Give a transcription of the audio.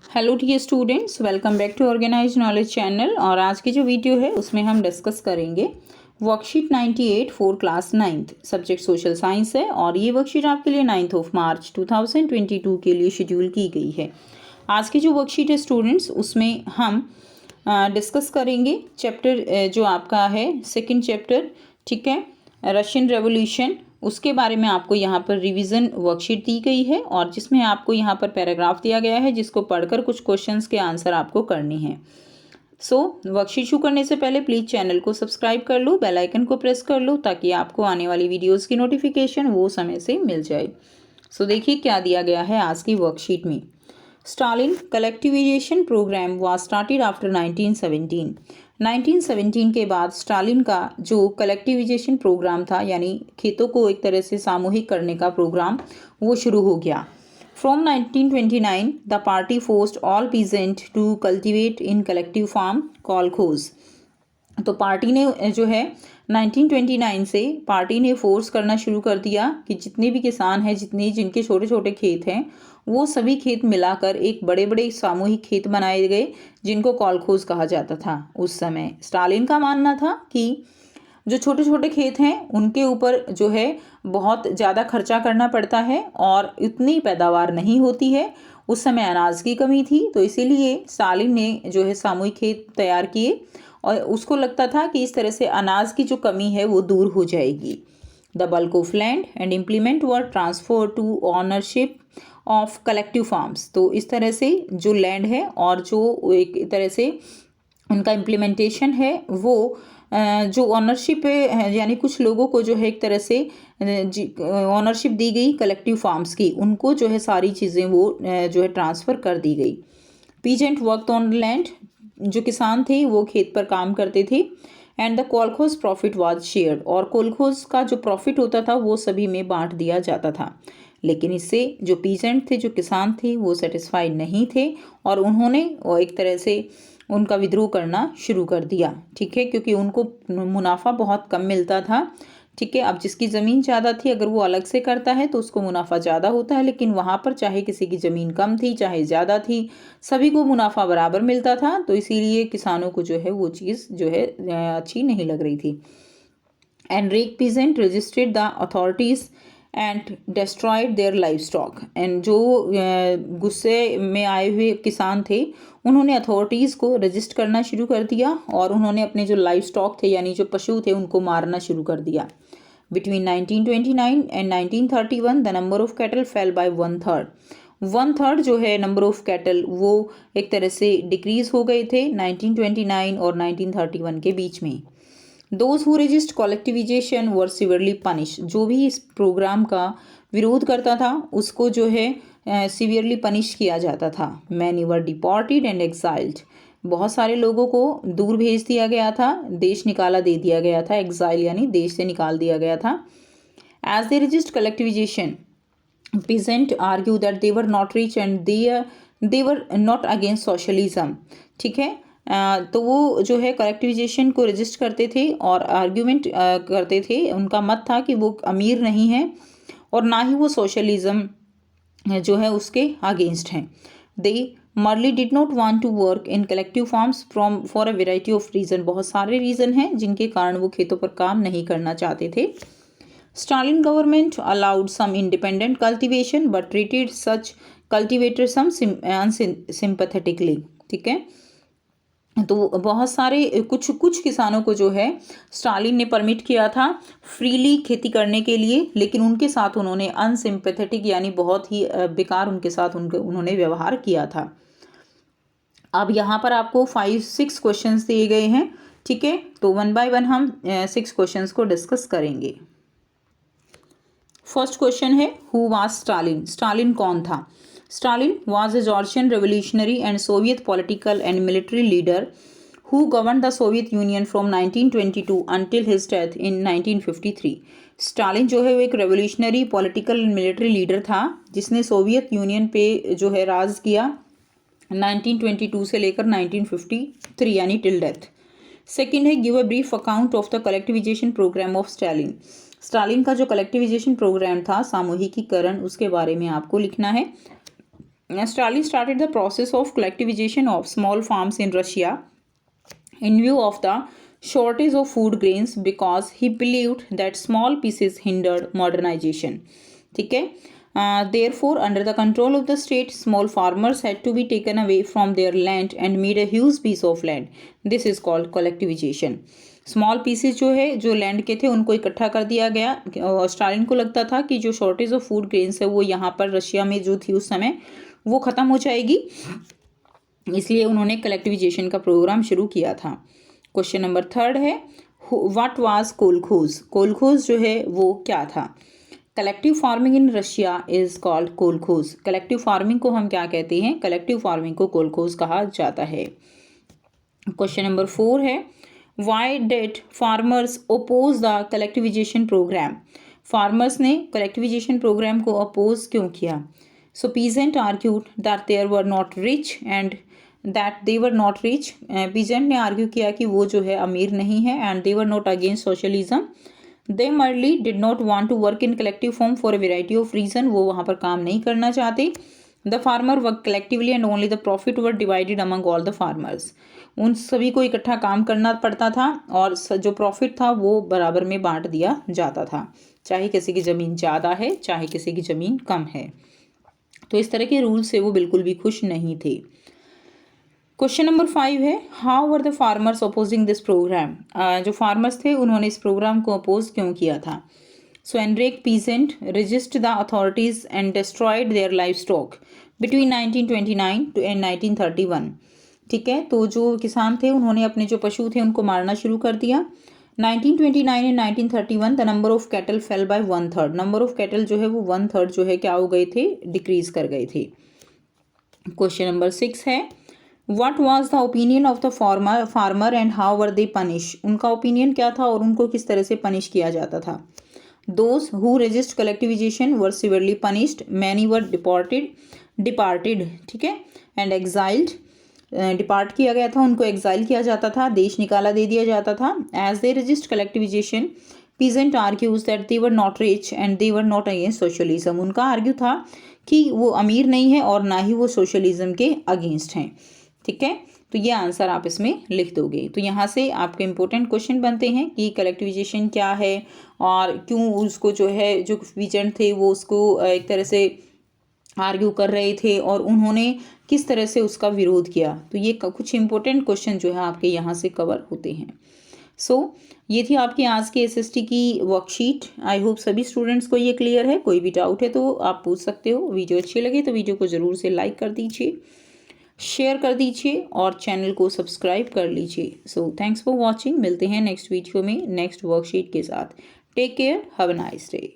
Hello dear students, welcome back to organize knowledge channel. और आज की जो वीडियो है उसमें हम डिस्कस करेंगे worksheet 98 for class 9th, subject social science है। और ये वर्कशीट आपके लिए 9 मार्च 2022 के लिए शेड्यूल की गई है। आज की जो वर्कशीट है स्टूडेंट्स, उसमें हम डिस्कस करेंगे चैप्टर जो आपका है सेकंड चैप्टर, ठीक है, रशियन रेवोल्यूशन। उसके बारे में आपको यहाँ पर रिवीजन वर्कशीट दी गई है और जिसमें आपको यहाँ पर पैराग्राफ दिया गया है जिसको पढ़कर कुछ क्वेश्चंस के आंसर आपको करने हैं। वर्कशीट शुरू करने से पहले प्लीज़ चैनल को सब्सक्राइब कर लो, बेल आइकन को प्रेस कर लो ताकि आपको आने वाली वीडियोज़ की नोटिफिकेशन वो समय से मिल जाए। देखिए क्या दिया गया है आज की वर्कशीट में। Stalin collectivization programme was started after 1917। 1917 के बाद स्टालिन का जो कलेक्टिवाइजेशन प्रोग्राम था, यानी खेतों को एक तरह से सामूहिक करने का प्रोग्राम, वो शुरू हो गया। From 1929 the party forced all peasant to cultivate in collective farm kolkhoz. तो पार्टी ने जो है 1929 से पार्टी ने फोर्स करना शुरू कर दिया कि जितने भी किसान हैं, जिनके छोटे छोटे खेत हैं, वो सभी खेत मिलाकर एक बड़े बड़े सामूहिक खेत बनाए गए जिनको कॉलखोज कहा जाता था। उस समय स्टालिन का मानना था कि जो छोटे छोटे खेत हैं उनके ऊपर जो है बहुत ज़्यादा खर्चा करना पड़ता है और इतनी पैदावार नहीं होती है। उस समय अनाज की कमी थी, तो इसीलिए स्टालिन ने जो है सामूहिक खेत तैयार किए और उसको लगता था कि इस तरह से अनाज की जो कमी है वो दूर हो जाएगी। The bulk of land and implement were transfer to ownership of collective farms. तो इस तरह से जो लैंड है और जो एक तरह से उनका इम्प्लीमेंटेशन है वो जो ऑनरशिप है, यानी कुछ लोगों को जो है एक तरह से ऑनरशिप दी गई कलेक्टिव फार्म्स की, उनको जो है सारी चीज़ें वो जो है ट्रांसफ़र कर दी गई। पीजेंट वर्कड ऑन लैंड, जो किसान थे वो खेत पर काम करते थे। And the kolkhoz profit was shared, और कोलखोज का जो प्रॉफिट होता था वो सभी में बांट दिया जाता था। लेकिन इससे जो पीजेंट थे, जो किसान थे, वो सेटिस्फाइड नहीं थे और उन्होंने एक तरह से उनका विद्रोह करना शुरू कर दिया, ठीक है, क्योंकि उनको मुनाफा बहुत कम मिलता था, ठीक है। अब जिसकी ज़मीन ज़्यादा थी, अगर वो अलग से करता है तो उसको मुनाफा ज़्यादा होता है, लेकिन वहाँ पर चाहे किसी की ज़मीन कम थी चाहे ज़्यादा थी, सभी को मुनाफा बराबर मिलता था। तो इसीलिए किसानों को जो है वो चीज़ जो है अच्छी नहीं लग रही थी। Enraged peasant registered the authorities and destroyed their livestock. And जो गुस्से में आए हुए किसान थे उन्होंने अथॉरिटीज़ को रजिस्ट करना शुरू कर दिया और उन्होंने अपने जो लाइफ स्टॉक थे, यानी जो पशु थे, उनको मारना शुरू कर दिया। Between 1929 and 1931 the number of cattle fell by 1/3। 1/3 जो है नंबर ऑफ कैटल वो एक तरह से डिक्रीज हो गए थे 1929 और 1931 के बीच में। Those who resist collectivisation were severely punish. जो भी इस प्रोग्राम का विरोध करता था उसको जो है सिवियरली पनिश किया जाता था। Many were deported and exiled. बहुत सारे लोगों को दूर भेज दिया गया था, देश निकाला दे दिया गया था। एक्साइल यानी देश से निकाल दिया गया था। As they resist collectivisation, peasant argue that they were not rich and they were not against socialism, ठीक है। तो वो जो है कलेक्टिविजेशन को रजिस्ट करते थे और आर्ग्यूमेंट करते थे। उनका मत था कि वो अमीर नहीं है और ना ही वो सोशलिज्म जो है उसके अगेंस्ट हैं। They merely did not want to work in collective farms from for a variety of reason. बहुत सारे रीज़न हैं जिनके कारण वो खेतों पर काम नहीं करना चाहते थे। Stalin government allowed some independent cultivation but treated such cultivators some unsympathetically, ठीक है। तो बहुत सारे कुछ किसानों को जो है स्टालिन ने परमिट किया था फ्रीली खेती करने के लिए, लेकिन उनके साथ उन्होंने अनसिंपैथेटिक यानी बहुत ही बेकार उनके साथ उन्होंने व्यवहार किया था। अब यहाँ पर आपको 5-6 क्वेश्चंस दिए गए हैं, ठीक है। तो 1 बाय 1 हम 6 क्वेश्चंस को डिस्कस करेंगे। फर्स्ट क्वेश्चन है, हु वाज स्टालिन। स्टालिन कौन था। Stalin was a Georgian revolutionary and Soviet political and military leader who govern the Soviet union from 1922 until his death in 1953। Stalin जो है वो एक revolutionary political and military leader था जिसने Soviet union पे जो है राज किया 1922 से लेकर 1953 यानी टिल डेथ। सेकेंड है, give a brief account of the collectivisation programme of Stalin. Stalin का जो कलेक्टिविजेशन प्रोग्राम था, सामूहिकीकरण, उसके बारे में आपको लिखना है। Stalin started the process of collectivization of small farms in Russia in view of the shortage of food grains because he believed that small pieces hindered modernization. ठीक है. Therefore, under the control of the state, small farmers had to be taken away from their land and made a huge piece of land. This is called collectivization. Small pieces जो है जो land के थे उनको इकट्ठा कर दिया गया. और स्टालिन को लगता था कि जो शॉर्टेज ऑफ फूड ग्रेन्स है वो यहाँ पर रशिया में जो थी उस समय वो ख़त्म हो जाएगी, इसलिए उन्होंने कलेक्टिविजेशन का प्रोग्राम शुरू किया था. क्वेश्चन नंबर 3 है व्हाट वाज कोलखोज. कोलखोज जो है वो क्या था. Collective farming in Russia is called kolkhoz. Collective farming को हम क्या कहते हैं, कलेक्टिव फार्मिंग को कोलखोज कहा जाता है. क्वेश्चन नंबर 4 है why did farmers oppose the collectivisation programme. Farmers ने कलेक्टिविजेशन प्रोग्राम को अपोज क्यों किया. So peasant argued that there were not rich and that they were not rich. Peasant ने आर्ग्यू किया कि वो जो है अमीर नहीं है and they were not against socialism. They merely did not want to work in collective form for a variety of reason. वो वहाँ पर काम नहीं करना चाहते. The farmer work collectively and only the profit were divided among all the farmers. उन सभी को इकट्ठा काम करना पड़ता था और जो प्रॉफिट था वो बराबर में बांट दिया जाता था, चाहे किसी की ज़मीन ज़्यादा है चाहे किसी की ज़मीन कम है. तो इस तरह के रूल से वो बिल्कुल भी खुश नहीं थे. क्वेश्चन नंबर 5 है how were the farmers opposing this programme. जो फार्मर्स थे उन्होंने इस प्रोग्राम को अपोज क्यों किया था. So enraged peasant resist the authorities and destroyed their livestock between 1929 to and 1931. ठीक है, तो जो किसान थे उन्होंने अपने जो पशु थे उनको मारना शुरू कर दिया. 1929 and 1931 the number of cattle fell by 1/3. Number of cattle जो है वो 1/3 जो है क्या हो गए थे, डिक्रीज कर गए थे. क्वेश्चन नंबर 6 है what was the opinion of the farmer and how were they punish. उनका ओपिनियन क्या था और उनको किस तरह से पनिश किया जाता था. Those who resist collectivisation were severely punished. Many were deported. ठीक है, एंड एग्जाइल्ड. डिपार्ट किया गया था, उनको एग्जाइल किया जाता था, देश निकाला दे दिया जाता था. As they resist collectivisation peasant argues that they were not rich and they were not against socialism. उनका आर्ग्यू था कि वो अमीर नहीं है और ना ही वो सोशलिज्म के अगेंस्ट हैं. ठीक है, तो ये आंसर आप इसमें लिख दोगे. तो यहाँ से आपके इंपॉर्टेंट क्वेश्चन बनते हैं कि कलेक्टिविजेशन क्या है और क्यों उसको जो है जो पीजेंट थे वो उसको एक तरह से आर्ग्यू कर रहे थे और उन्होंने किस तरह से उसका विरोध किया. तो ये कुछ इंपॉर्टेंट क्वेश्चन जो है आपके यहाँ से कवर होते हैं. सो ये थी आपकी आज की एसएसटी की वर्कशीट. आई होप सभी स्टूडेंट्स को ये क्लियर है. कोई भी डाउट है तो आप पूछ सकते हो. वीडियो अच्छी लगे तो वीडियो को ज़रूर से लाइक कर दीजिए, शेयर कर दीजिए और चैनल को सब्सक्राइब कर लीजिए. So thanks for watching. मिलते हैं नेक्स्ट वीडियो में नेक्स्ट वर्कशीट के साथ. Take care, have a nice day.